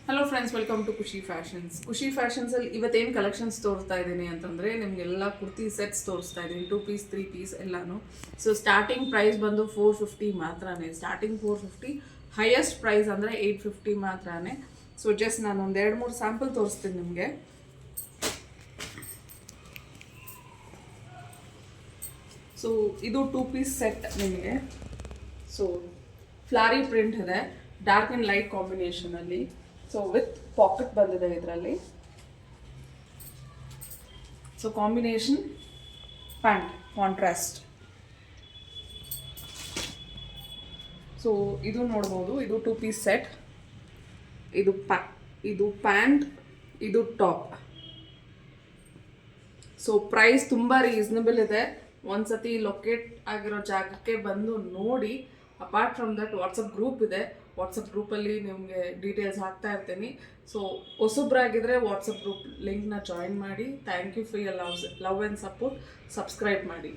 Hello friends, welcome to ಖುಷಿ fashions. ಖುಷಿ ಫ್ಯಾಷನ್ಸಲ್ಲಿ ಇವತ್ತೇನು ಕಲೆಕ್ಷನ್ಸ್ ತೋರಿಸ್ತಾ ಇದ್ದೀನಿ ಅಂತಂದರೆ, ನಿಮಗೆಲ್ಲ ಕುರ್ತಿ ಸೆಟ್ಸ್ ತೋರಿಸ್ತಾ ಇದ್ದೀನಿ, 2 ಪೀಸ್ 3 ಪೀಸ್ ಎಲ್ಲನೂ. ಸೊ ಸ್ಟಾರ್ಟಿಂಗ್ ಪ್ರೈಸ್ ಬಂದು 450 ಮಾತ್ರನೇ. ಸ್ಟಾರ್ಟಿಂಗ್ 450, ಹೈಯೆಸ್ಟ್ ಪ್ರೈಸ್ ಅಂದರೆ 850 ಮಾತ್ರನೇ. ಸೊ ಜಸ್ಟ್ ನಾನು ಒಂದು 2-3 ಸ್ಯಾಂಪಲ್ ತೋರಿಸ್ತೀನಿ ನಿಮಗೆ. ಸೊ ಇದು 2 ಪೀಸ್ ಸೆಟ್ ನಿಮಗೆ. ಸೊ ಫ್ಲಾರಿ ಪ್ರಿಂಟ್ ಇದೆ, ಡಾರ್ಕ್ ಆ್ಯಂಡ್ ಲೈಟ್ ಕಾಂಬಿನೇಷನಲ್ಲಿ. ಸೊ ವಿತ್ ಪಾಕೆಟ್ ಬಂದಿದೆ ಇದರಲ್ಲಿ. So combination pant contrast. So ಇದು ನೋಡ್ಬೋದು, ಇದು 2 ಪೀಸ್ ಸೆಟ್. ಇದು ಪ್ಯಾಂಟ್, ಇದು ಟಾಪ್. ಸೊ ಪ್ರೈಸ್ ತುಂಬ ರೀಸನಬಲ್ ಇದೆ. ಒಂದ್ಸತಿ ಲೊಕೇಟ್ ಆಗಿರೋ ಜಾಗಕ್ಕೆ ಬಂದು ನೋಡಿ. Apart from that WhatsApp group ಇದೆ, ವಾಟ್ಸಪ್ ಗ್ರೂಪಲ್ಲಿ ನಿಮಗೆ ಡೀಟೇಲ್ಸ್ ಹಾಕ್ತಾ ಇರ್ತೀನಿ. ಸೊ ಹೊಸಬ್ರಾಗಿದ್ದರೆ ವಾಟ್ಸಪ್ ಗ್ರೂಪ್ ಲಿಂಕ್ನ ಜಾಯಿನ್ ಮಾಡಿ. Thank you for your love and support. Subscribe ಮಾಡಿ.